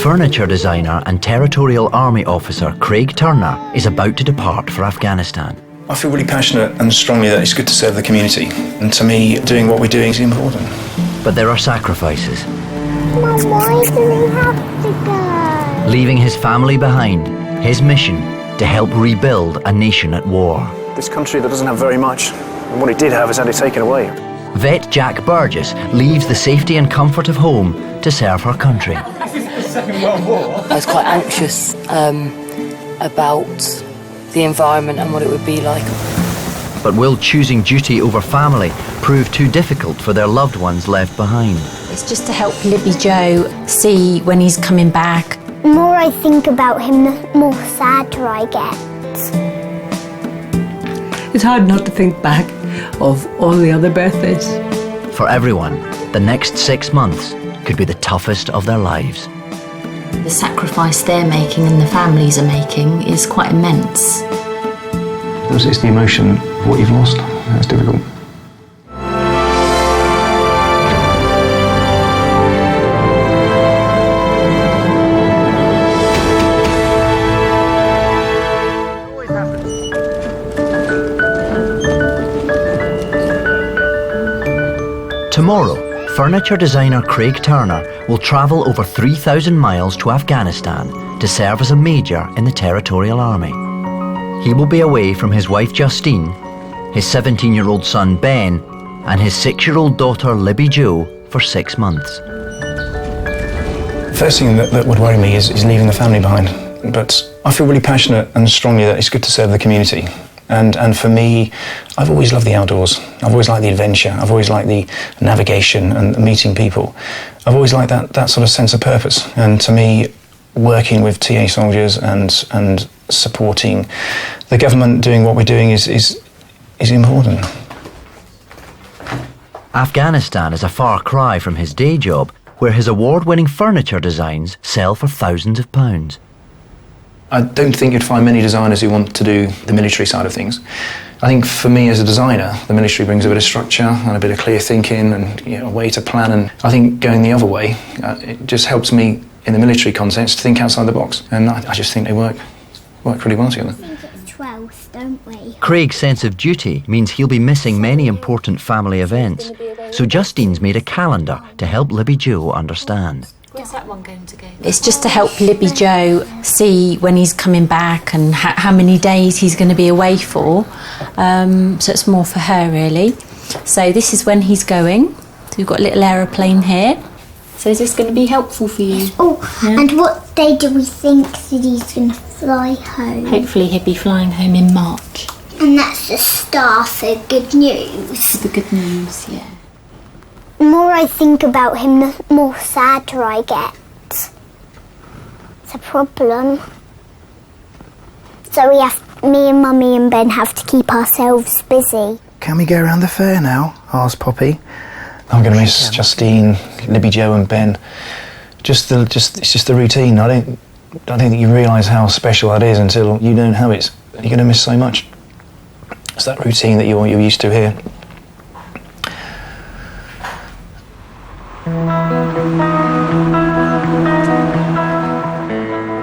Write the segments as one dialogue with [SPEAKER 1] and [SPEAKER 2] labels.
[SPEAKER 1] Furniture designer and Territorial Army officer Craig Turner is about to depart for Afghanistan.
[SPEAKER 2] I feel really passionate and strongly that it's good to serve the community, and to me, doing what we're doing is important.
[SPEAKER 1] But there are sacrifices.
[SPEAKER 3] Mum, why do we have to go?
[SPEAKER 1] Leaving his family behind, his mission to help rebuild a nation at war.
[SPEAKER 2] This country that doesn't have very much, and what it did have has had it taken away.
[SPEAKER 1] Vet Jac Burgess leaves the safety and comfort of home to serve her country.
[SPEAKER 4] I was quite anxious about the environment and what it would be like.
[SPEAKER 1] But will choosing duty over family prove too difficult for their loved ones left behind?
[SPEAKER 5] It's just to help Libby Joe see when he's coming back.
[SPEAKER 3] The more I think about him, the more sadder I get.
[SPEAKER 6] It's hard not to think back of all the other birthdays.
[SPEAKER 1] For everyone, the next 6 months could be the toughest of their lives.
[SPEAKER 7] The sacrifice they're making and the families are making is quite immense.
[SPEAKER 2] It's the emotion of what you've lost that's difficult.
[SPEAKER 1] Tomorrow, furniture designer Craig Turner will travel over 3,000 miles to Afghanistan to serve as a major in the Territorial Army. He will be away from his wife Justine, his 17-year-old son Ben, and his 6-year-old daughter Libby Joe for 6 months.
[SPEAKER 2] The first thing that would worry me is leaving the family behind. But I feel really passionate and strongly that it's good to serve the community. And for me, I've always loved the outdoors. I've always liked the adventure. I've always liked the navigation and meeting people. I've always liked that sort of sense of purpose. And to me, working with TA soldiers and supporting the government doing what we're doing is important.
[SPEAKER 1] Afghanistan is a far cry from his day job, where his award-winning furniture designs sell for thousands of pounds.
[SPEAKER 2] I don't think you'd find many designers who want to do the military side of things. I think for me as a designer, the military brings a bit of structure and a bit of clear thinking and a way to plan. And I think going the other way, it just helps me in the military context to think outside the box. And I just think they work really well together.
[SPEAKER 3] I think it's 12, don't we?
[SPEAKER 1] Craig's sense of duty means he'll be missing many important family events. So Justine's made a calendar to help Libby Joe understand.
[SPEAKER 7] Where's that one going to go?
[SPEAKER 5] It's just to help Libby Joe see when he's coming back and how many days he's going to be away for. So it's more for her, really. So this is when he's going. So we've got a little aeroplane here. So is this going to be helpful for you?
[SPEAKER 3] Oh, yeah. And what day do we think that he's going to fly home?
[SPEAKER 7] Hopefully he'll be flying home in March.
[SPEAKER 3] And that's the start, so good news.
[SPEAKER 7] The good news, yeah.
[SPEAKER 3] The more I think about him, the more sadder I get. It's a problem. So me and Mummy and Ben have to keep ourselves busy.
[SPEAKER 8] Can we go around the fair now? Asked Poppy.
[SPEAKER 2] I'm going to miss Justine, Libby Joe and Ben. It's just the routine. I don't think you realise how special that is until you don't have it. You're going to miss so much. It's that routine that you're used to here.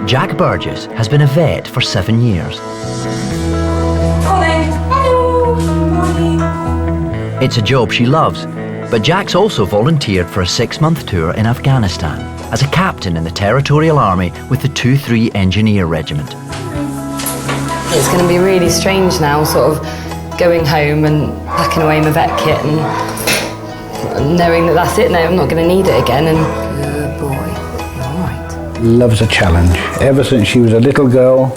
[SPEAKER 1] Jac Burgess has been a vet for 7 years.
[SPEAKER 4] Morning. Hello. Morning.
[SPEAKER 1] It's a job she loves, but Jac's also volunteered for a 6-month tour in Afghanistan as a captain in the Territorial Army with the 2-3 Engineer Regiment.
[SPEAKER 4] It's going to be really strange now, sort of going home and packing away my vet kit and knowing that that's it now, I'm not going to need it again. And good boy, you're all right.
[SPEAKER 8] Loves a challenge. Ever since she was a little girl,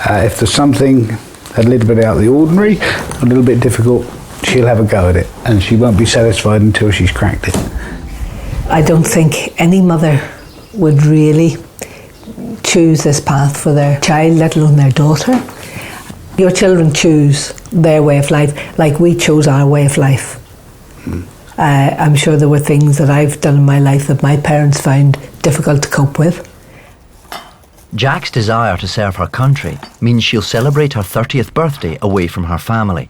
[SPEAKER 8] if there's something a little bit out of the ordinary, a little bit difficult, she'll have a go at it, and she won't be satisfied until she's cracked it.
[SPEAKER 6] I don't think any mother would really choose this path for their child, let alone their daughter. Your children choose their way of life like we chose our way of life. I'm sure there were things that I've done in my life that my parents found difficult to cope with.
[SPEAKER 1] Jac's desire to serve her country means she'll celebrate her 30th birthday away from her family.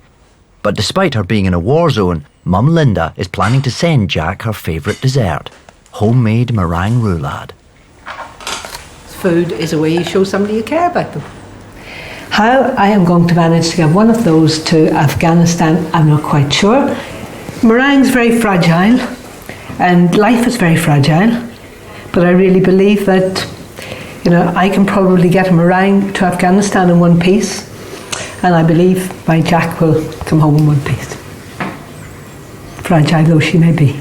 [SPEAKER 1] But despite her being in a war zone, Mum Linda is planning to send Jac her favourite dessert, homemade meringue roulade.
[SPEAKER 6] Food is a way you show somebody you care about them. How I am going to manage to get one of those to Afghanistan, I'm not quite sure. Meringue's very fragile, and life is very fragile, but I really believe that, you know, I can probably get a meringue to Afghanistan in one piece, and I believe my Jac will come home in one piece. Fragile though she may be.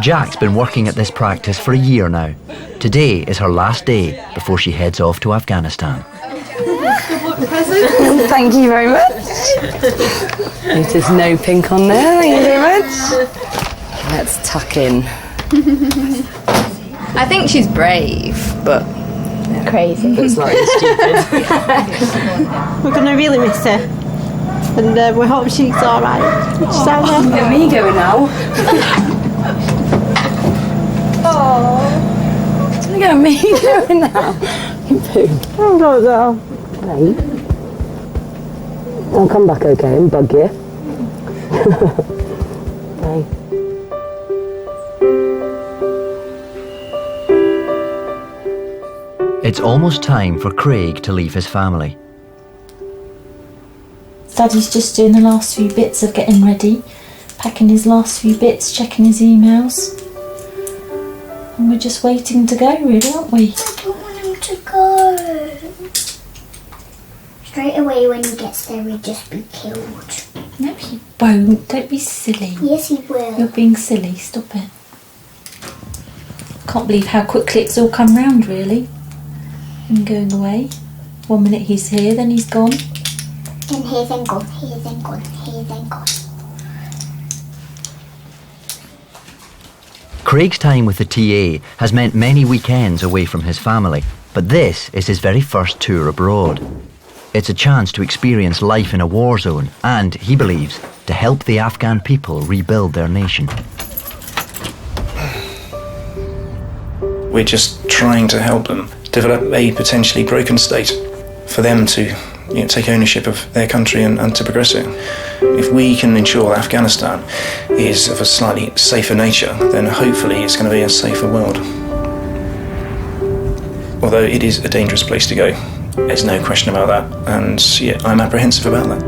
[SPEAKER 1] Jac's been working at this practice for a year now. Today is her last day before she heads off to Afghanistan.
[SPEAKER 4] Thank you very much. There's no pink on there, thank you very much. Let's tuck in.
[SPEAKER 9] I think she's brave, but
[SPEAKER 3] Crazy.
[SPEAKER 4] But slightly stupid.
[SPEAKER 10] We're going to really miss her. And we hope she's all right.
[SPEAKER 4] Look at me going now. Look at me going now. Hey. I'll come back okay and bug you. Okay.
[SPEAKER 1] It's almost time for Craig to leave his family.
[SPEAKER 7] Daddy's just doing the last few bits of getting ready, packing his last few bits, checking his emails. And we're just waiting to go, really, aren't we?
[SPEAKER 3] I don't want him to go. Straight away when he gets there, he'll just be killed.
[SPEAKER 7] No, he won't. Don't be silly.
[SPEAKER 3] Yes, he will.
[SPEAKER 7] You're being silly. Stop it. Can't believe how quickly it's all come round, really. And going away. 1 minute he's here, then he's gone.
[SPEAKER 3] And here, then gone, here, then gone, here, then gone.
[SPEAKER 1] Craig's time with the TA has meant many weekends away from his family, but this is his very first tour abroad. It's a chance to experience life in a war zone and, he believes, to help the Afghan people rebuild their nation.
[SPEAKER 2] We're just trying to help them develop a potentially broken state for them to take ownership of their country and to progress it. If we can ensure that Afghanistan is of a slightly safer nature, then hopefully it's going to be a safer world. Although it is a dangerous place to go, there's no question about that, and I'm apprehensive about that.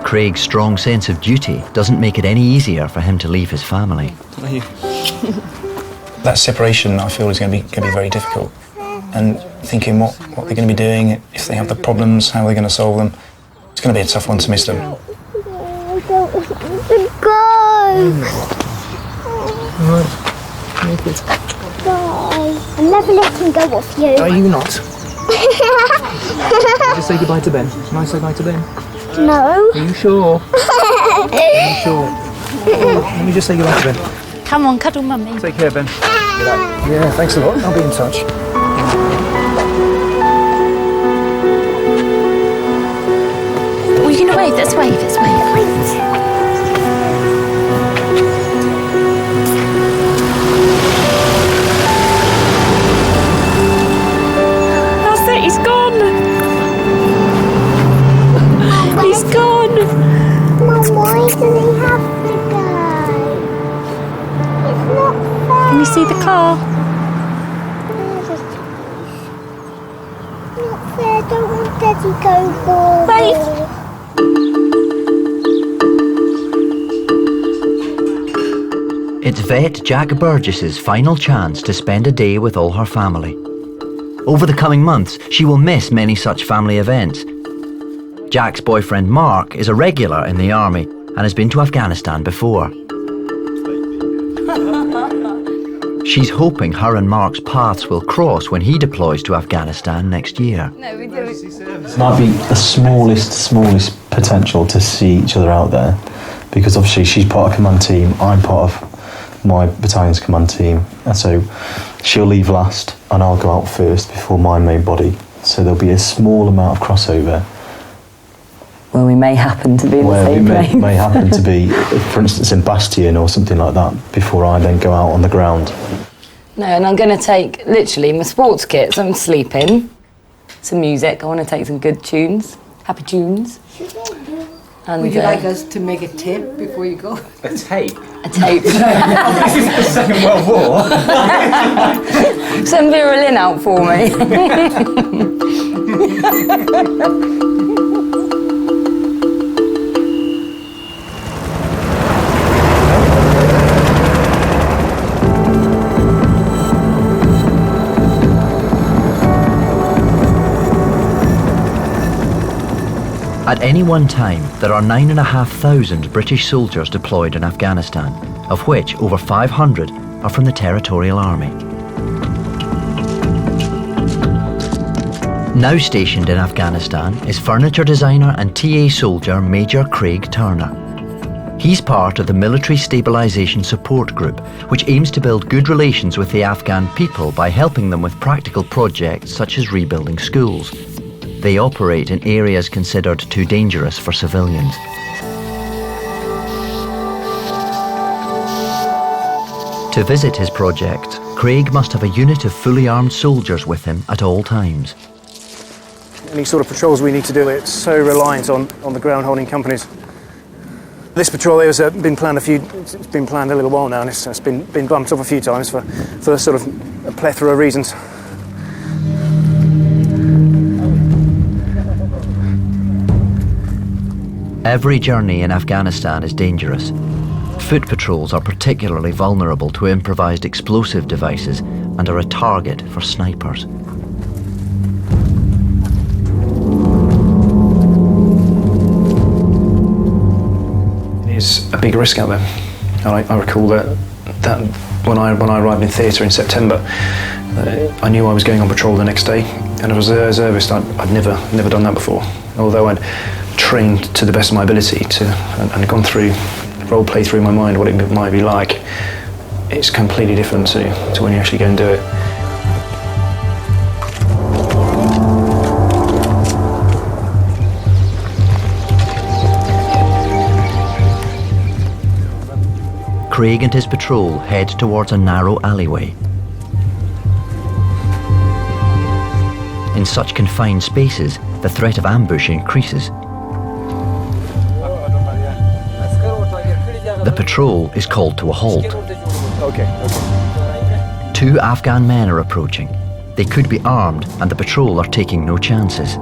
[SPEAKER 1] Craig's strong sense of duty doesn't make it any easier for him to leave his family.
[SPEAKER 2] That separation, I feel, is going to be very difficult. And thinking what they're going to be doing, if they have the problems, how they're going to solve them. It's going to be a tough one to miss them.
[SPEAKER 3] I don't want to go. Bye. I'm never letting go of you.
[SPEAKER 2] Are you not? Just say goodbye to Ben. Can I say goodbye to Ben?
[SPEAKER 3] No.
[SPEAKER 2] Are you sure? Are you sure? Let me just say goodbye to Ben.
[SPEAKER 10] Come on, cuddle mummy.
[SPEAKER 2] Take care, Ben. Yeah, thanks a lot. I'll be in touch.
[SPEAKER 10] Well, you can wave. Let's wave. Let's wave. That's it. He's gone. He's gone.
[SPEAKER 3] Mum, why does he have to go? It's not fair.
[SPEAKER 10] Can you see the car?
[SPEAKER 3] Not fair. Don't want Daddy go forward.
[SPEAKER 10] Wait.
[SPEAKER 1] It's vet Jac Burgess's final chance to spend a day with all her family. Over the coming months, she will miss many such family events. Jac's boyfriend Mark is a regular in the army and has been to Afghanistan before. She's hoping her and Mark's paths will cross when he deploys to Afghanistan next year.
[SPEAKER 4] No, we do it.
[SPEAKER 11] Might be the smallest potential to see each other out there, because obviously she's part of command team, I'm part of my battalion's command team, and so she'll leave last and I'll go out first before my main body, so there'll be a small amount of crossover
[SPEAKER 4] Well, we may happen to be in the
[SPEAKER 11] where we
[SPEAKER 4] same place.
[SPEAKER 11] may happen to be, for instance, in Bastion or something like that, before I then go out on the ground.
[SPEAKER 4] No, and I'm going to take, literally, my sports kit, some sleeping, some music. I want to take some good tunes, happy tunes. And,
[SPEAKER 6] would you like us to make a tape before you go?
[SPEAKER 2] A tape?
[SPEAKER 4] A tape.
[SPEAKER 2] This is the Second World War.
[SPEAKER 4] Send Vera out for me.
[SPEAKER 1] At any one time, there are 9,500 British soldiers deployed in Afghanistan, of which over 500 are from the Territorial Army. Now stationed in Afghanistan is furniture designer and TA soldier Major Craig Turner. He's part of the Military Stabilisation Support Group, which aims to build good relations with the Afghan people by helping them with practical projects such as rebuilding schools. They operate in areas considered too dangerous for civilians. To visit his project, Craig must have a unit of fully armed soldiers with him at all times.
[SPEAKER 2] Any sort of patrols we need to do, it's so reliant on the ground holding companies. This patrol has been planned it's been planned a little while now, and it's been bumped up a few times for sort of a plethora of reasons.
[SPEAKER 1] Every journey in Afghanistan is dangerous. Foot patrols are particularly vulnerable to improvised explosive devices and are a target for snipers.
[SPEAKER 2] It is a big risk out there. And I recall that when I arrived in theatre in September, I knew I was going on patrol the next day, and as a reservist, I'd never done that before. Although I'd trained to the best of my ability and gone through, role-play through my mind what it might be like, it's completely different to when you actually go and do it.
[SPEAKER 1] Craig and his patrol head towards a narrow alleyway. In such confined spaces, the threat of ambush increases. The patrol is called to a halt.
[SPEAKER 2] Okay.
[SPEAKER 1] Two Afghan men are approaching. They could be armed, and the patrol are taking no chances.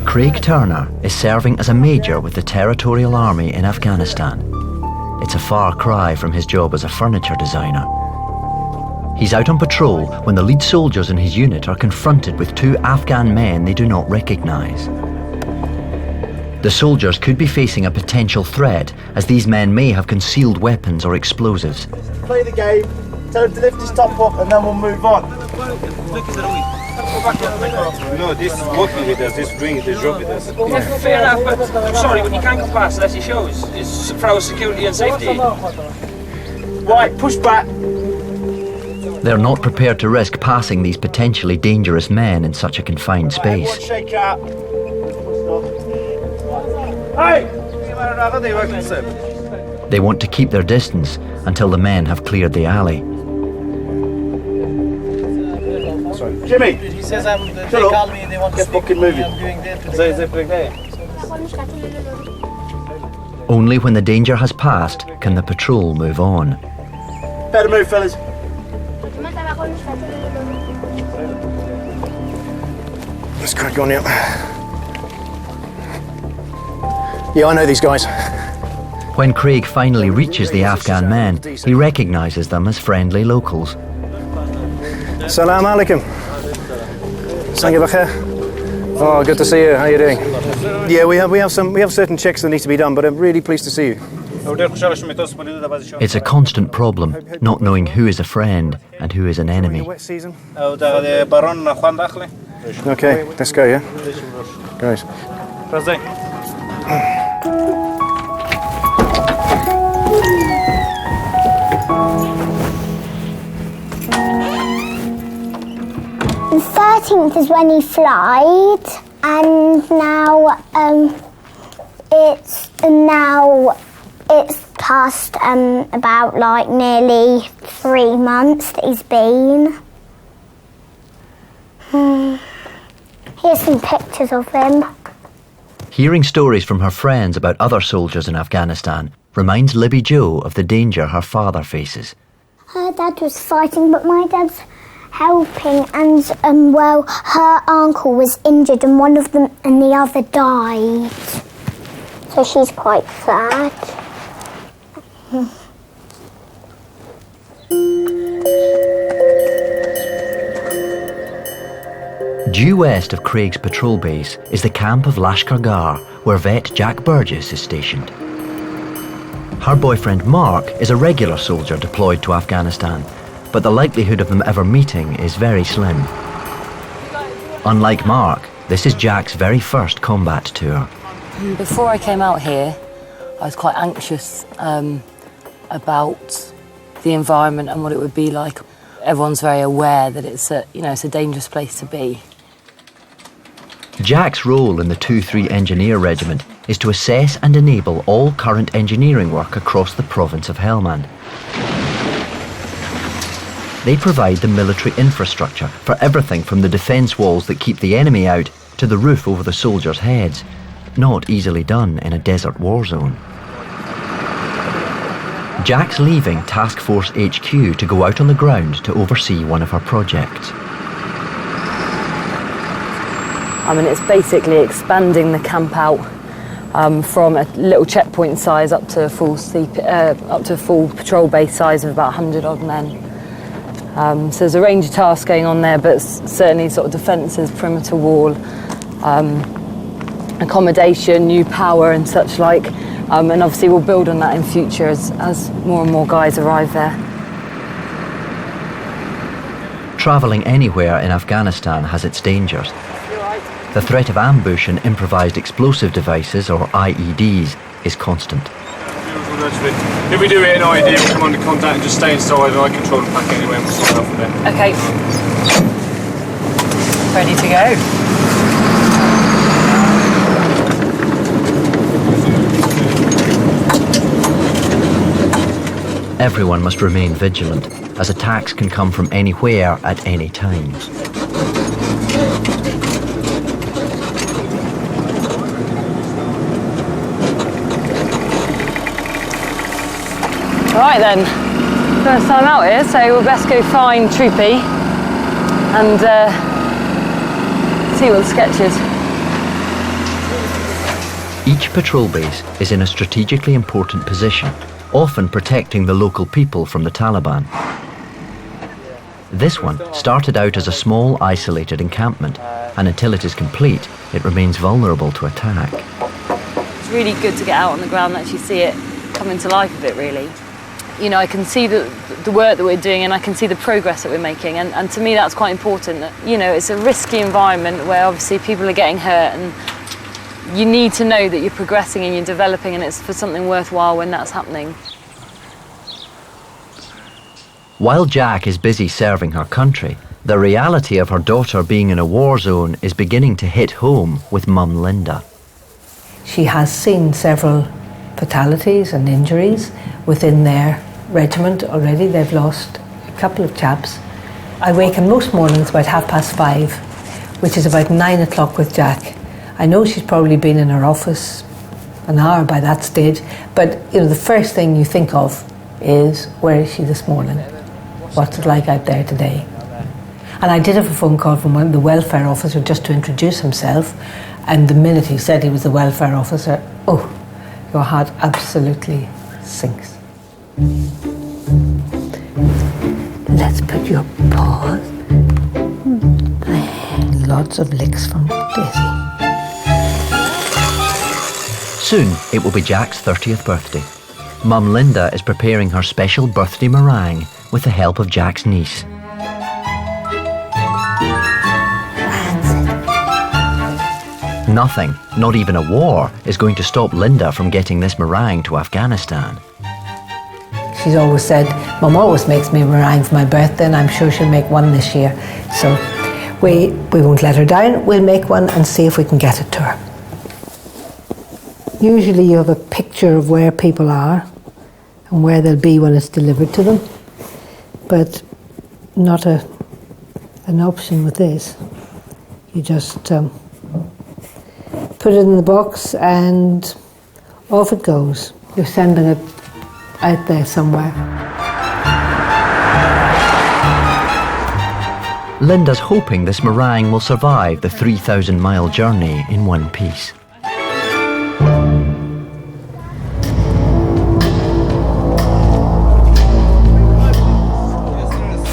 [SPEAKER 1] Craig Turner is serving as a major with the Territorial Army in Afghanistan. It's a far cry from his job as a furniture designer. He's out on patrol when the lead soldiers in his unit are confronted with two Afghan men they do not recognise. The soldiers could be facing a potential threat, as these men may have concealed weapons or explosives.
[SPEAKER 12] Play the game, tell him to lift his top up, and then we'll move on.
[SPEAKER 13] No, this is working with us, this is doing the job with us.
[SPEAKER 14] Yeah, fair enough, but I'm sorry, when you can't go past unless it shows, it's for our security and safety.
[SPEAKER 12] Right, push back.
[SPEAKER 1] They're not prepared to risk passing these potentially dangerous men in such a confined space.
[SPEAKER 12] Shake out. Hey!
[SPEAKER 1] They want to keep their distance until the men have cleared the alley.
[SPEAKER 12] Jimmy!
[SPEAKER 14] He says they call me and they want to speak to me. I'm doing that.
[SPEAKER 1] Only when the danger has passed can the patrol move on.
[SPEAKER 12] Better move, fellas.
[SPEAKER 2] Let's crack on, yeah. Yeah, I know these guys.
[SPEAKER 1] When Craig finally reaches the Afghan men, he recognises them as friendly locals.
[SPEAKER 2] Salam alaikum. Sangi bakhair. Oh, good to see you. How are you doing? Yeah, we have certain checks that need to be done, but I'm really pleased to see you.
[SPEAKER 1] It's a constant problem, not knowing who is a friend and who is an enemy.
[SPEAKER 2] Okay, let's go, yeah? Guys.
[SPEAKER 3] 13th is when he flied, and now it's past about like nearly 3 months that he's been. Here's some pictures of him.
[SPEAKER 1] Hearing stories from her friends about other soldiers in Afghanistan reminds Libby Jo of the danger her father faces.
[SPEAKER 3] Her dad was fighting, but my dad's helping, and her uncle was injured, and one of them and the other died. So she's quite sad.
[SPEAKER 1] Due west of Craig's patrol base is the camp of Lashkar Gah, where vet Jac Burgess is stationed. Her boyfriend Mark is a regular soldier deployed to Afghanistan, but the likelihood of them ever meeting is very slim. Unlike Mark, this is Jac's very first combat tour.
[SPEAKER 4] Before I came out here, I was quite anxious about the environment and what it would be like. Everyone's very aware that it's a dangerous place to be.
[SPEAKER 1] Jac's role in the 2-3 Engineer Regiment is to assess and enable all current engineering work across the province of Helmand. They provide the military infrastructure for everything from the defence walls that keep the enemy out to the roof over the soldiers' heads, not easily done in a desert war zone. Jac's leaving Task Force HQ to go out on the ground to oversee one of her projects.
[SPEAKER 4] I mean, it's basically expanding the camp out from a little checkpoint size up to a full patrol base size of about 100 odd men. So there's a range of tasks going on there, but certainly sort of defences, perimeter wall, accommodation, new power and such like. And obviously we'll build on that in future as more and more guys arrive there.
[SPEAKER 1] Travelling anywhere in Afghanistan has its dangers. The threat of ambush and improvised explosive devices, or IEDs, is constant.
[SPEAKER 14] If we do hit an IED, we'll come under contact and just stay inside, and I control the pack anyway and we'll sort it out from there.
[SPEAKER 4] Okay. Ready to go.
[SPEAKER 1] Everyone must remain vigilant, as attacks can come from anywhere at any time.
[SPEAKER 4] Right then, first time out here, so we'll best go find Troopy and see what the sketch is.
[SPEAKER 1] Each patrol base is in a strategically important position, often protecting the local people from the Taliban. This one started out as a small, isolated encampment, and until it is complete, it remains vulnerable to attack.
[SPEAKER 4] It's really good to get out on the ground and actually see it come into life a bit, really. You know, I can see the work that we're doing and I can see the progress that we're making, and to me that's quite important. That, you know, it's a risky environment where obviously people are getting hurt, and you need to know that you're progressing and you're developing, and it's for something worthwhile when that's happening.
[SPEAKER 1] While Jac is busy serving her country, the reality of her daughter being in a war zone is beginning to hit home with mum Linda.
[SPEAKER 6] She has seen several fatalities and injuries within their regiment already. They've lost a couple of chaps. I waken most mornings about 5:30, which is about 9 o'clock with Jac. I know she's probably been in her office an hour by that stage, but you know, the first thing you think of is, where is she this morning? What's it like out there today? And I did have a phone call from the welfare officer just to introduce himself, and the minute he said he was the welfare officer, oh, your heart absolutely sinks. Let's put your paws there. Lots of licks from Daisy.
[SPEAKER 1] Soon it will be Jac's 30th birthday. Mum Linda is preparing her special birthday meringue with the help of Jac's niece. Nothing, not even a war, is going to stop Linda from getting this meringue to Afghanistan.
[SPEAKER 6] She's always said, Mum always makes me a meringue for my birthday, and I'm sure she'll make one this year. So we won't let her down. We'll make one and see if we can get it to her. Usually you have a picture of where people are and where they'll be when it's delivered to them, but not an option with this. You just put it in the box and off it goes. You're sending it out there somewhere.
[SPEAKER 1] Linda's hoping this meringue will survive the 3,000-mile journey in one piece.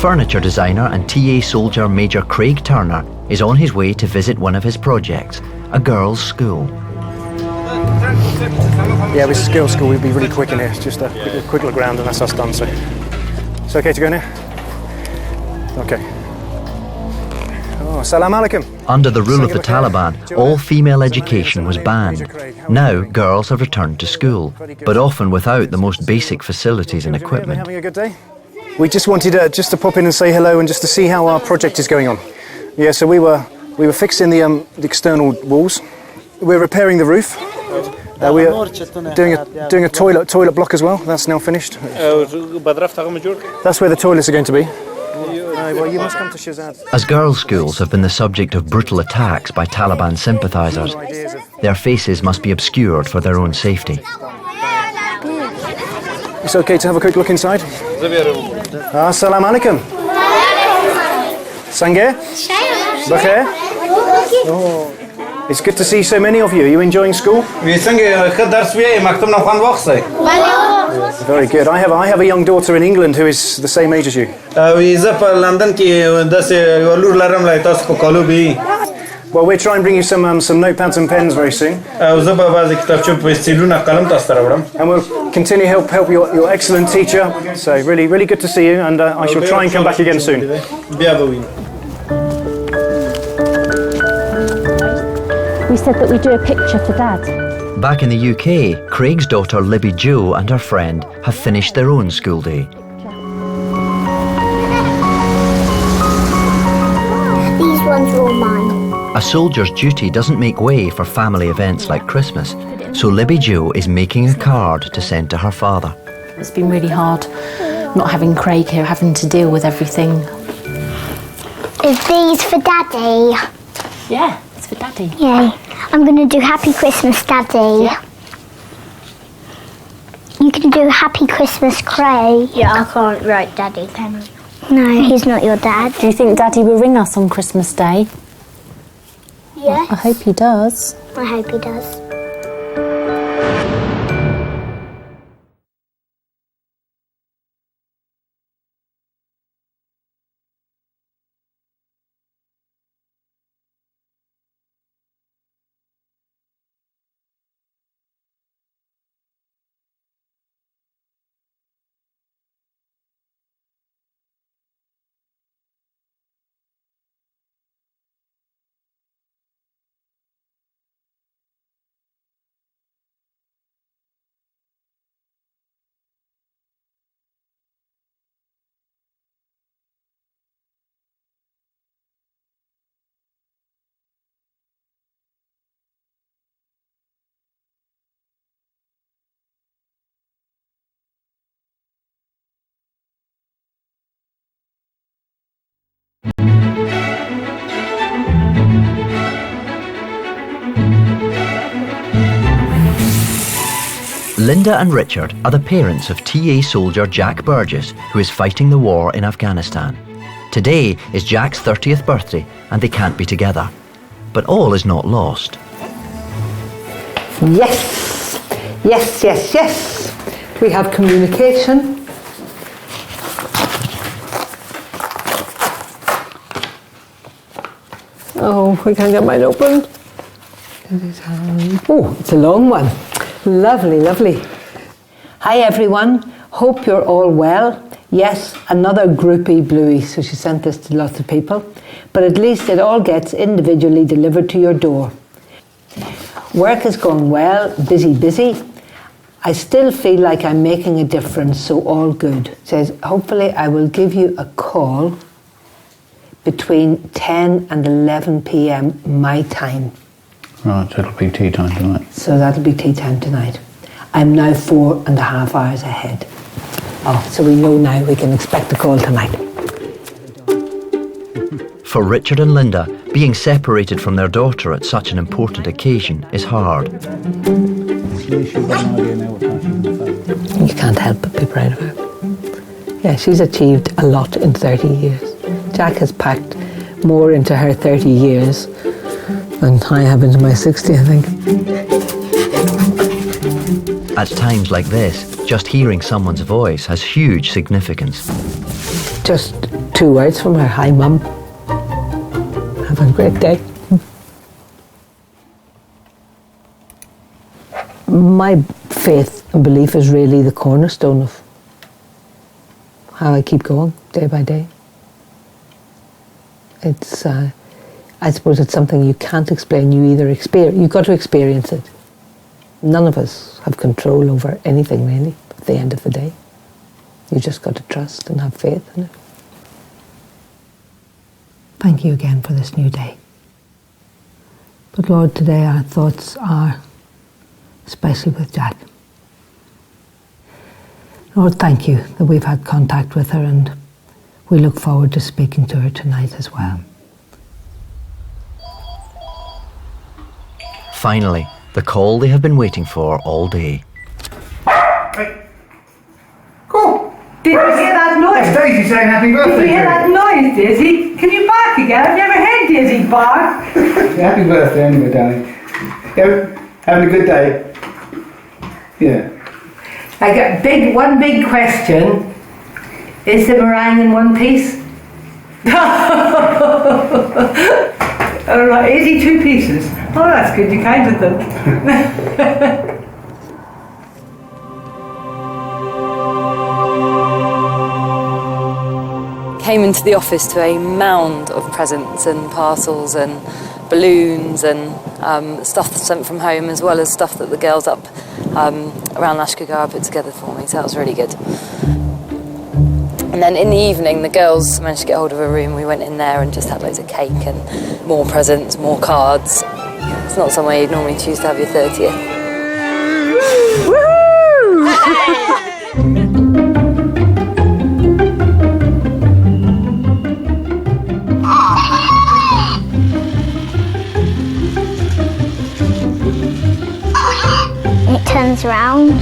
[SPEAKER 1] Furniture designer and TA soldier Major Craig Turner is on his way to visit one of his projects, a girls' school.
[SPEAKER 2] Yeah, this is girls' school. We'll be really quick in here. It's just a quick look around and that's us done. So it's okay to go now? Okay. Oh, salam alaikum.
[SPEAKER 1] Under the rule of the Taliban, all female education was banned. Now, girls have returned to school, but often without the most basic facilities and equipment.
[SPEAKER 2] Having a good day? We just wanted just to pop in and say hello and just to see how our project is going on. Yeah, so we were fixing the external walls. We're repairing the roof. We are doing a toilet block as well. That's now finished. That's where the toilets are going to be. Well, you must come to Shazad.
[SPEAKER 1] As girls' schools have been the subject of brutal attacks by Taliban sympathisers, their faces must be obscured for their own safety.
[SPEAKER 2] It's okay to have a quick look inside? Assalamu alaikum. Sange? Bakhair? Oh. It's good to see so many of you. Are you enjoying school? Very good. I have a young daughter in England who is the same age as you. Well, we'll try and bring you some notepads and pens very soon. And we'll continue to help your excellent teacher. So really, really good to see you, and I shall try and come back again soon.
[SPEAKER 7] We said that we'd do a picture for Dad.
[SPEAKER 1] Back in the UK, Craig's daughter Libby Jo and her friend have finished their own school day.
[SPEAKER 3] These ones are all mine.
[SPEAKER 1] A soldier's duty doesn't make way for family events like Christmas, so Libby Jo is making a card to send to her father.
[SPEAKER 5] It's been really hard not having Craig here, having to deal with everything.
[SPEAKER 3] Is these for Daddy?
[SPEAKER 5] Yeah, it's for Daddy.
[SPEAKER 3] Yay. I'm going to do Happy Christmas, Daddy.
[SPEAKER 5] Yeah.
[SPEAKER 3] You can do Happy Christmas, Craig.
[SPEAKER 10] Yeah, I can't write Daddy, can I?
[SPEAKER 3] No, he's not your dad.
[SPEAKER 5] Do you think Daddy will ring us on Christmas Day?
[SPEAKER 3] Yes.
[SPEAKER 5] I hope he does.
[SPEAKER 3] I hope he does.
[SPEAKER 1] Linda and Richard are the parents of TA soldier Jac Burgess, who is fighting the war in Afghanistan. Today is Jac's 30th birthday and they can't be together. But all is not lost.
[SPEAKER 6] Yes, yes, yes, yes. We have communication. Oh, I can't get mine open. Oh, it's a long one. Lovely, lovely. Hi everyone, hope you're all well. Yes, another groupie bluey, so she sent this to lots of people. But at least it all gets individually delivered to your door. Work is going well, busy, busy. I still feel like I'm making a difference, so all good. It says, hopefully I will give you a call between 10 and 11 p.m. my time.
[SPEAKER 8] Right, so it'll be tea time tonight.
[SPEAKER 6] So that'll be tea time tonight. I'm now 4.5 hours ahead. Oh, so we know now we can expect a call tonight.
[SPEAKER 1] For Richard and Linda, being separated from their daughter at such an important occasion is hard.
[SPEAKER 6] You can't help but be proud of her. Yeah, she's achieved a lot in 30 years. Jac has packed more into her 30 years than I have into my 60, I think.
[SPEAKER 1] At times like this, just hearing someone's voice has huge significance.
[SPEAKER 6] Just 2 words from her. Hi, Mum. Have a great day. My faith and belief is really the cornerstone of how I keep going day by day. It's, I suppose it's something you can't explain. You either you've got to experience it. None of us have control over anything really at the end of the day. You just got to trust and have faith in it. Thank you again for this new day. But Lord, today our thoughts are especially with Jac. Lord, thank you that we've had contact with her and we look forward to speaking to her tonight as well.
[SPEAKER 1] Finally, the call they have been waiting for all day.
[SPEAKER 15] Cool. Did you hear that noise?
[SPEAKER 12] That's Daisy saying happy birthday.
[SPEAKER 15] Did you hear that noise, Daisy? Can you bark again? I've never heard Daisy bark.
[SPEAKER 12] Happy birthday anyway, darling. Having a good day. Yeah.
[SPEAKER 15] I got one big question. Is the meringue in one piece? All right, is he 2 pieces? Oh, that's good, you counted them.
[SPEAKER 4] Came into the office to a mound of presents and parcels and balloons and stuff that's sent from home, as well as stuff that the girls up around Lashkar put together for me, so that was really good. And then in the evening, the girls managed to get hold of a room. We went in there and just had loads of cake and more presents, more cards. It's not somewhere you'd normally choose to have your 30th.
[SPEAKER 3] It turns around.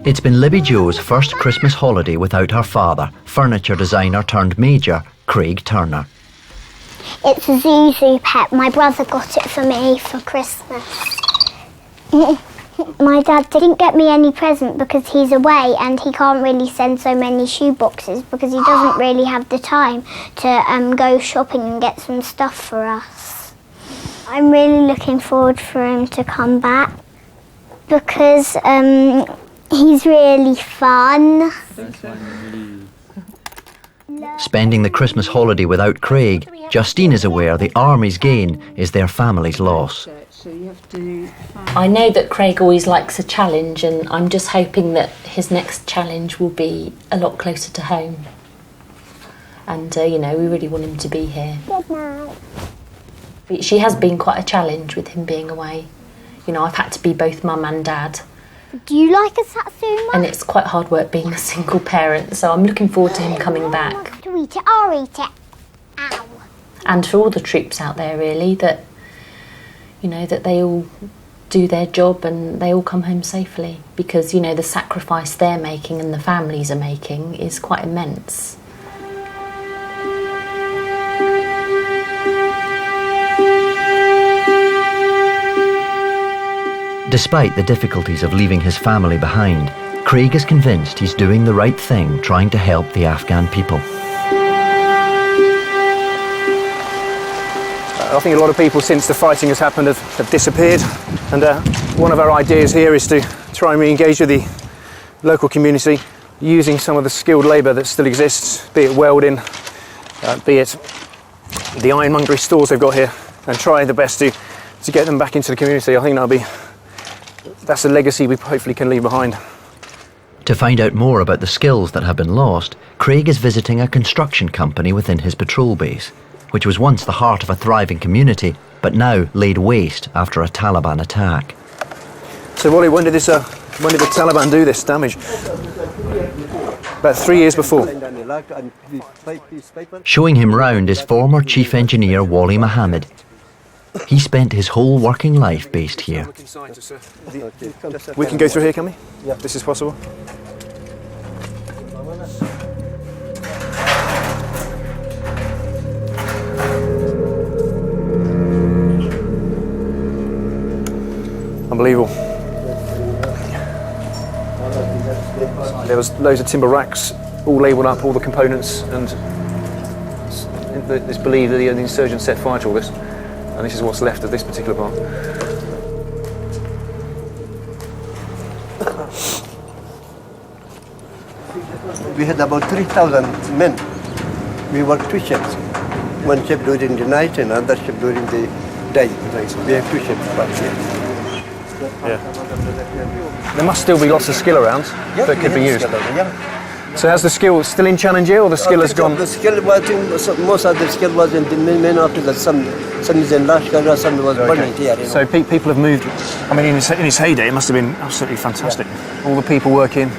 [SPEAKER 1] It's been Libby Jo's first Christmas holiday without her father, furniture designer turned major, Craig Turner.
[SPEAKER 3] It's a Zuzu pet. My brother got it for me for Christmas. My dad didn't get me any present because he's away and he can't really send so many shoe boxes because he doesn't really have the time to go shopping and get some stuff for us. I'm really looking forward for him to come back because he's really fun.
[SPEAKER 1] Spending the Christmas holiday without Craig, Justine is aware the Army's gain is their family's loss.
[SPEAKER 5] I know that Craig always likes a challenge, and I'm just hoping that his next challenge will be a lot closer to home. And, you know, we really want him to be here.
[SPEAKER 3] Good night.
[SPEAKER 5] She has been quite a challenge with him being away. You know, I've had to be both mum and dad.
[SPEAKER 3] Do you like a satsuma?
[SPEAKER 5] And it's quite hard work being a single parent, so I'm looking forward to him coming back.
[SPEAKER 3] To eat it, I'll eat it. Ow.
[SPEAKER 5] and for all the troops out there really, that that they all do their job and they all come home safely, because the sacrifice they're making and the families are making is quite immense.
[SPEAKER 1] Despite the difficulties of leaving his family behind, Craig is convinced he's doing the right thing trying to help the Afghan people.
[SPEAKER 2] I think a lot of people, since the fighting has happened, have disappeared, and one of our ideas here is to try and re-engage with the local community using some of the skilled labour that still exists, be it welding, be it the ironmongery stores they've got here, and try the best to get them back into the community. I think that's a legacy we hopefully can leave behind.
[SPEAKER 1] To find out more about the skills that have been lost, Craig is visiting a construction company within his patrol base, which was once the heart of a thriving community, but now laid waste after a Taliban attack.
[SPEAKER 2] So Wally, when did the Taliban do this damage? About 3 years before.
[SPEAKER 1] Showing him round is former Chief Engineer Wally Mohammed. He spent his whole working life based here.
[SPEAKER 2] We can go through here, can we? Yeah. This is possible? Unbelievable. There was loads of timber racks, all labelled up, all the components, and it's believed that the insurgents set fire to all this. And this is what's left of this particular part.
[SPEAKER 16] We had about 3,000 men. We worked 2 shifts. One shift during the night and another shift during the day. We have 2 shifts per shift.
[SPEAKER 2] Yeah. There must still be lots of skill around that could be used. So has the skill still in challenge here, or the skill has gone?
[SPEAKER 16] The skill was most of the skill was in the main after the sun is in Lashkar, sun was burning here.
[SPEAKER 2] So people have moved. I mean, in its heyday, it must have been absolutely fantastic. All the people working,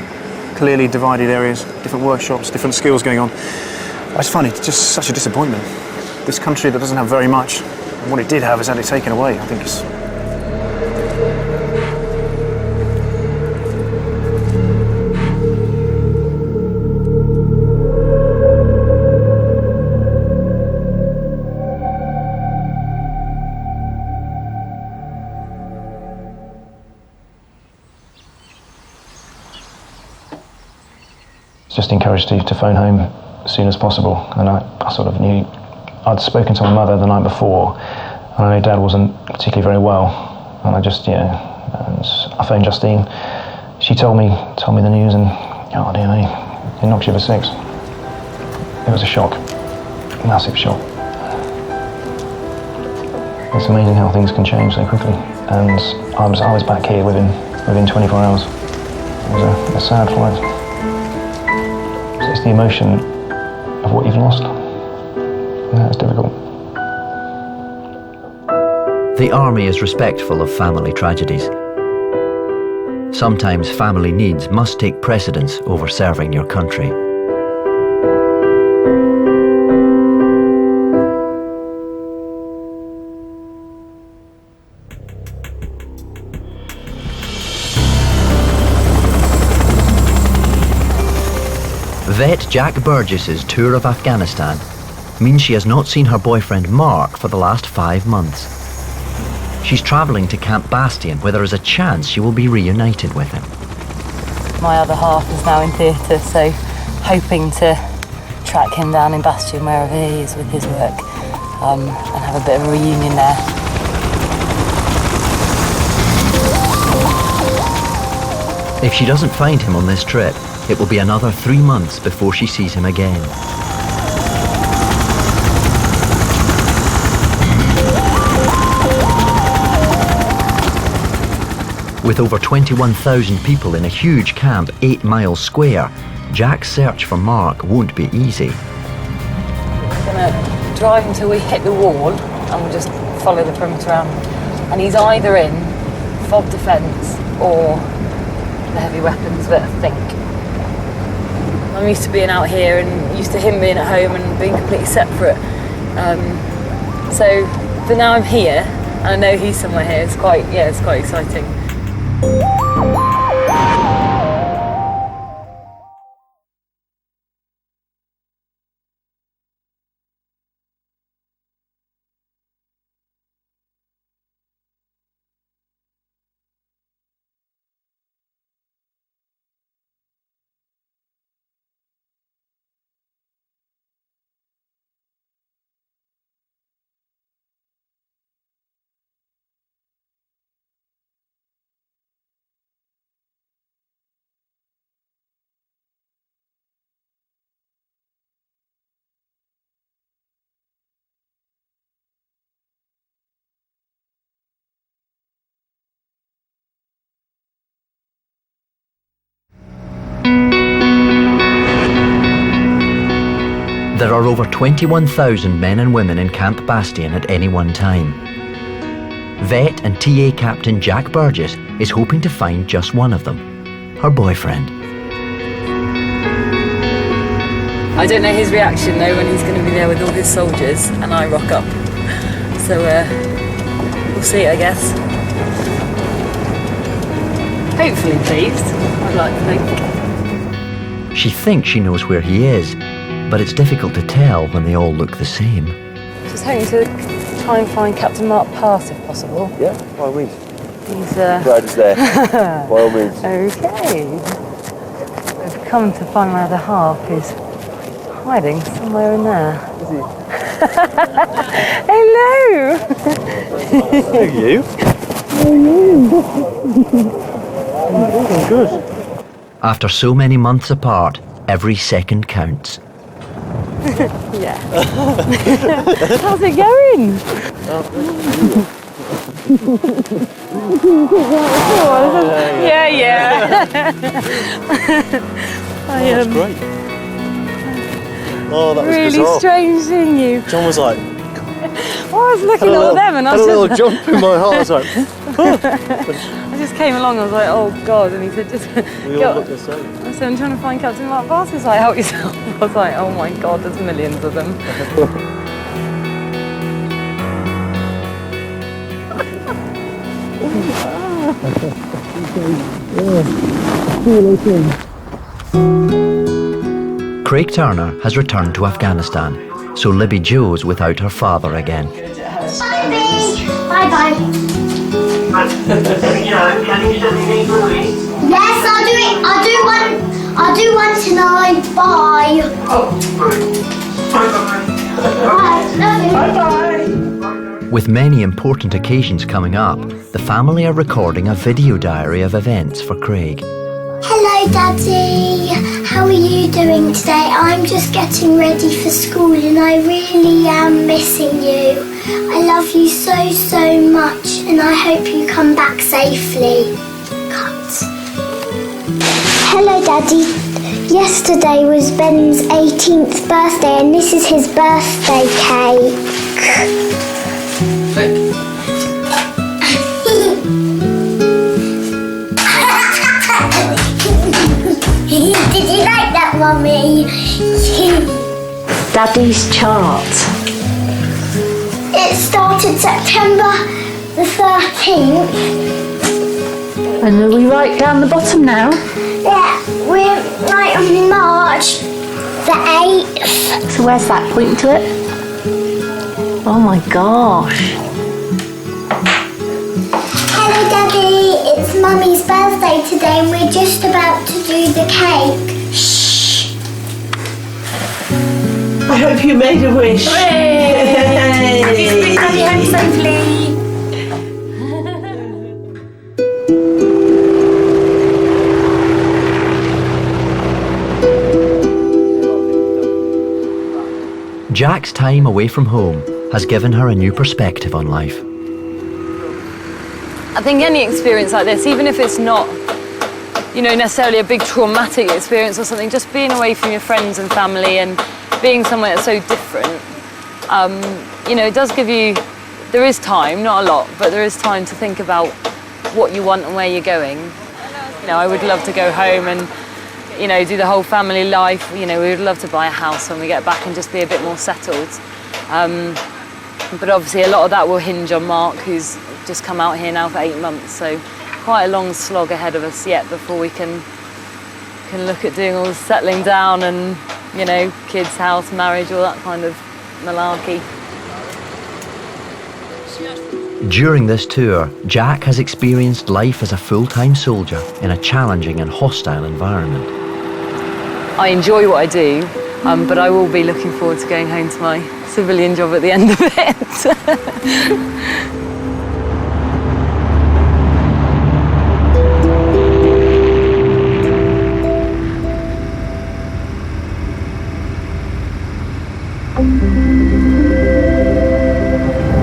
[SPEAKER 2] clearly divided areas, different workshops, different skills going on. I just find it just such a disappointment. This country that doesn't have very much, and what it did have has had it taken away. I think it's. Just encouraged to phone home as soon as possible, and I sort of knew. I'd spoken to my mother the night before, and I knew Dad wasn't particularly very well, and and I phoned Justine. She told me the news, and oh dear me, it knocks you for 6. It was a shock, massive shock. It's amazing how things can change so quickly, and I was back here within 24 hours. It was a sad flight. It's the emotion of what you've lost. Yeah, it's difficult.
[SPEAKER 1] The army is respectful of family tragedies. Sometimes family needs must take precedence over serving your country. Vet Jac Burgess's tour of Afghanistan means she has not seen her boyfriend Mark for the last 5 months. She's travelling to Camp Bastion, where there is a chance she will be reunited with him.
[SPEAKER 4] My other half is now in theatre, so hoping to track him down in Bastion wherever he is with his work, and have a bit of a reunion there.
[SPEAKER 1] If she doesn't find him on this trip, it will be another 3 months before she sees him again. With over 21,000 people in a huge camp 8 miles square, Jac's search for Mark won't be easy.
[SPEAKER 4] We're going to drive until we hit the wall, and we'll just follow the perimeter around. And he's either in fob defence or the heavy weapons, but I think I'm used to being out here and used to him being at home and being completely separate. So, but now I'm here, and I know he's somewhere here. It's quite exciting.
[SPEAKER 1] There are over 21,000 men and women in Camp Bastion at any one time. Vet and TA Captain Jac Burgess is hoping to find just one of them, her boyfriend.
[SPEAKER 4] I don't know his reaction though when he's going to be there with all his soldiers and I rock up. So we'll see, I guess. Hopefully pleased, I'd like to think.
[SPEAKER 1] She thinks she knows where he is, but it's difficult to tell when they all look the same.
[SPEAKER 4] Just hoping to try and find Captain Mark Pass if possible.
[SPEAKER 13] Yeah, by all means.
[SPEAKER 4] He's
[SPEAKER 13] Glad he's there. By all means.
[SPEAKER 4] Okay. We've come to find my other half is hiding somewhere in there.
[SPEAKER 13] Is he?
[SPEAKER 4] Hello!
[SPEAKER 13] Hello, you. Oh, good.
[SPEAKER 1] After so many months apart, every second counts.
[SPEAKER 4] Yeah. How's it going? Yeah.
[SPEAKER 13] That's great. Oh, that was
[SPEAKER 4] really
[SPEAKER 13] bizarre.
[SPEAKER 4] Strange seeing you.
[SPEAKER 13] John was like...
[SPEAKER 4] I was looking at all them and I was
[SPEAKER 13] had a little
[SPEAKER 4] just...
[SPEAKER 13] jump in my heart. I was like...
[SPEAKER 4] I just came along, I was like, oh God, and he said, just...
[SPEAKER 13] We all looked the same.
[SPEAKER 4] I said, I'm trying to find Captain Mark Pass. He's like, help yourself. I was like, oh my God, there's millions of them.
[SPEAKER 1] Craig Turner has returned to Afghanistan, so Libby Jo's without her father again.
[SPEAKER 3] Bye-bye. Yes, I'll do it. I'll do one tonight. Bye. Bye.
[SPEAKER 1] With many important occasions coming up, the family are recording a video diary of events for Craig.
[SPEAKER 3] Hello, Daddy. How are you doing today? I'm just getting ready for school and I really am missing you. I love you so, so much and I hope you come back safely. Cut. Hello, Daddy. Yesterday was Ben's 18th birthday and this is his birthday cake. Did you like that, Mummy?
[SPEAKER 5] Daddy's chart.
[SPEAKER 3] It started September the 13th.
[SPEAKER 5] And are we right down the bottom now?
[SPEAKER 3] Yeah, we're right on March the 8th.
[SPEAKER 5] So where's that? Point to it. Oh my gosh.
[SPEAKER 3] Hello, Daddy. It's Mummy's birthday today and we're just about to do the cake. Shh.
[SPEAKER 10] I hope you made a wish.
[SPEAKER 3] Hooray! Bring Daddy home safely.
[SPEAKER 1] Jac's time away from home has given her a new perspective on life.
[SPEAKER 4] I think any experience like this, even if it's not, you know, necessarily a big traumatic experience or something, just being away from your friends and family and being somewhere that's so different, you know, it does give you, there is time, not a lot, but there is time to think about what you want and where you're going. You know, I would love to go home and, you know, do the whole family life. You know, we would love to buy a house when we get back and just be a bit more settled. But obviously a lot of that will hinge on Mark, who's just come out here now for 8 months, so quite a long slog ahead of us yet before we can look at doing all the settling down and, you know, kids, house, marriage, all that kind of malarkey.
[SPEAKER 1] During this tour, Jac has experienced life as a full-time soldier in a challenging and hostile environment.
[SPEAKER 4] I enjoy what I do, but I will be looking forward to going home to my civilian job at the end of it.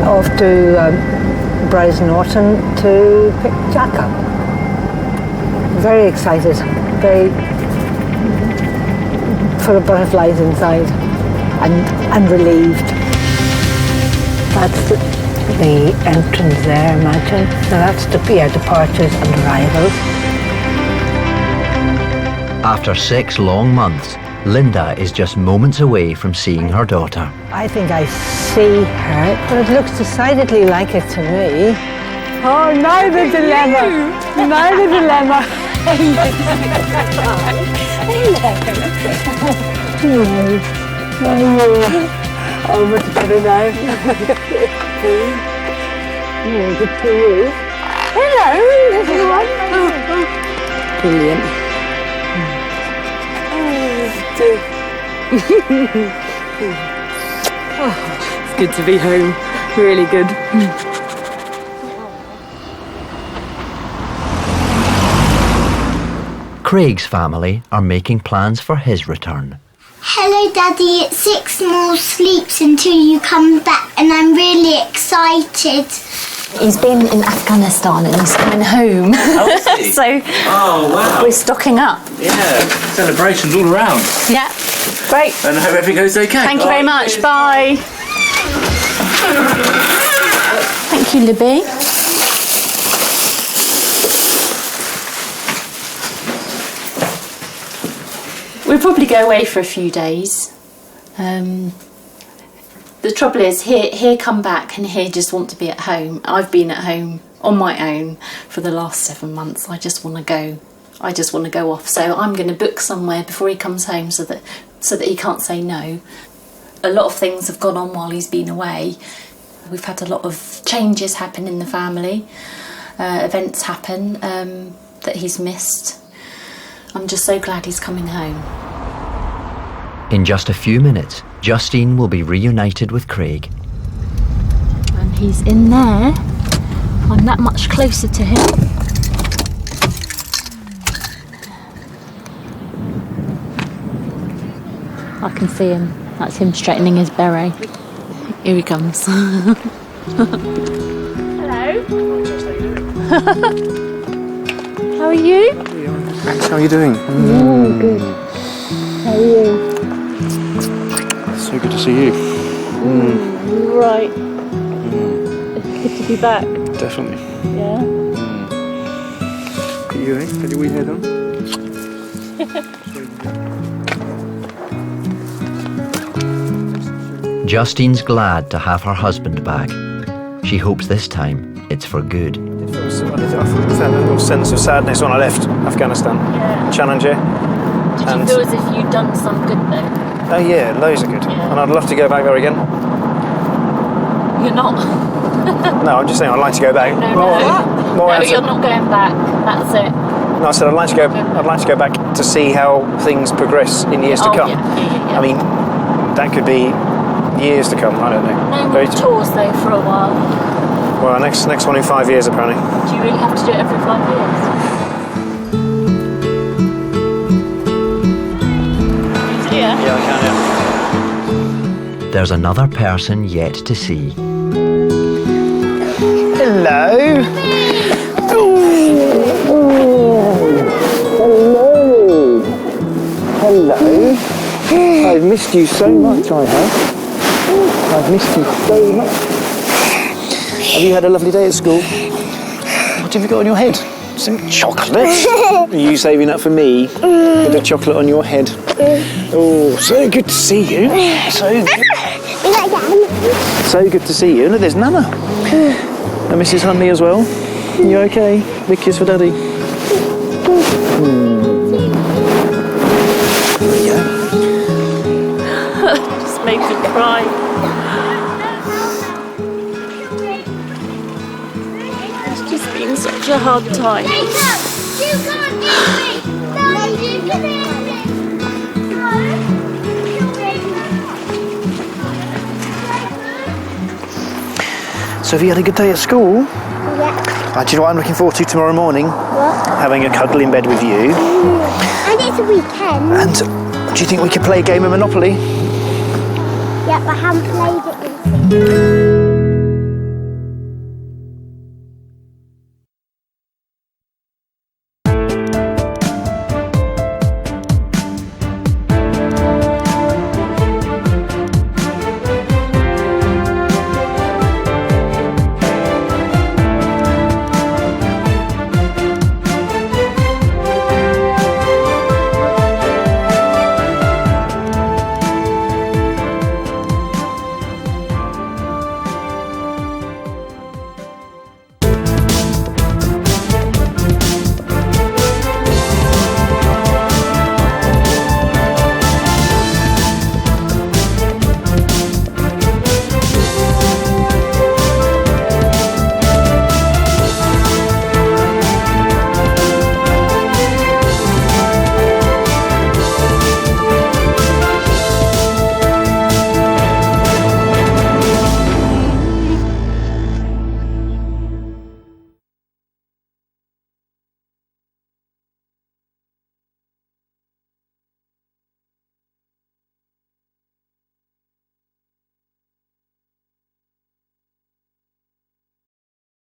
[SPEAKER 15] Off to Bryce Norton to pick Jac up. Very excited, very full of butterflies inside, and relieved. That's the entrance there, imagine. Now that's departures and arrivals.
[SPEAKER 1] After 6 long months, Linda is just moments away from seeing her daughter.
[SPEAKER 15] I think I see her, but it looks decidedly like it to me. Oh, now the dilemma! Now the dilemma! Oh, much better now. Good to you. Hello, little one.
[SPEAKER 4] Brilliant. It's good to be home, really good.
[SPEAKER 1] Craig's family are making plans for his return.
[SPEAKER 3] Hello, Daddy. It's 6 more sleeps until you come back, and I'm really excited.
[SPEAKER 5] He's been in Afghanistan and he's coming home.
[SPEAKER 17] Oh, is he?
[SPEAKER 5] So
[SPEAKER 17] wow.
[SPEAKER 5] We're stocking up.
[SPEAKER 17] Yeah, celebrations all around.
[SPEAKER 5] Yeah, great.
[SPEAKER 17] And I hope everything goes okay.
[SPEAKER 5] Thank you very much. Bye. Thank you, Libby. We'll probably go away for a few days. The trouble is, here come back and here just want to be at home. I've been at home on my own for the last 7 months. I just want to go. I just want to go off. So I'm going to book somewhere before he comes home so that he can't say no. A lot of things have gone on while he's been away. We've had a lot of changes happen in the family. Events happen that he's missed. I'm just so glad he's coming home.
[SPEAKER 1] In just a few minutes, Justine will be reunited with Craig.
[SPEAKER 5] And he's in there. I'm that much closer to him. I can see him. That's him straightening his beret. Here he comes. Hello. How are you?
[SPEAKER 2] Thanks, how are you doing?
[SPEAKER 5] Good. How are you?
[SPEAKER 2] So good to see you.
[SPEAKER 5] Right. It's good to be back.
[SPEAKER 2] Definitely.
[SPEAKER 5] Yeah.
[SPEAKER 2] Are you, eh? Got your wee head on?
[SPEAKER 1] Justine's glad to have her husband back. She hopes this time it's for good.
[SPEAKER 2] I felt a little sense of sadness when I left Afghanistan.
[SPEAKER 5] Yeah.
[SPEAKER 2] Challenger.
[SPEAKER 5] Did you feel as if you'd done some good though?
[SPEAKER 2] Oh yeah, loads of good.
[SPEAKER 5] Yeah.
[SPEAKER 2] And I'd love to go back there again.
[SPEAKER 5] You're not.
[SPEAKER 2] No, I'm just saying I'd like to go back.
[SPEAKER 5] No, you're not going back. That's it.
[SPEAKER 2] No, I said I'd like to go back to see how things progress in years to come.
[SPEAKER 5] Yeah.
[SPEAKER 2] I mean, that could be years to come. I don't know.
[SPEAKER 5] No more tours though for a while.
[SPEAKER 2] Well, next one in 5 years apparently.
[SPEAKER 5] Do you really have to do it every 5 years?
[SPEAKER 2] Yeah, I can. Yeah.
[SPEAKER 1] There's another person yet to see.
[SPEAKER 2] Hello. Hello. I've missed you so much, I have. I've missed you so much. Have you had a lovely day at school? What have you got on your head? Some chocolate? Are you saving up for me with the chocolate on your head? Oh, so good to see you. So good. So good to see you. Look, there's Nana. And Mrs. Huntley as well. You okay? Big kiss for Daddy.
[SPEAKER 7] Just made me cry. It's just been such a hard time.
[SPEAKER 2] So have you had a good day at school?
[SPEAKER 3] Yeah.
[SPEAKER 2] Do you know what I'm looking forward to tomorrow morning?
[SPEAKER 3] What?
[SPEAKER 2] Having a cuddle in bed with you.
[SPEAKER 3] And it's a weekend.
[SPEAKER 2] And do you think we could play a game of Monopoly?
[SPEAKER 3] Yep, I haven't played it in 6 years.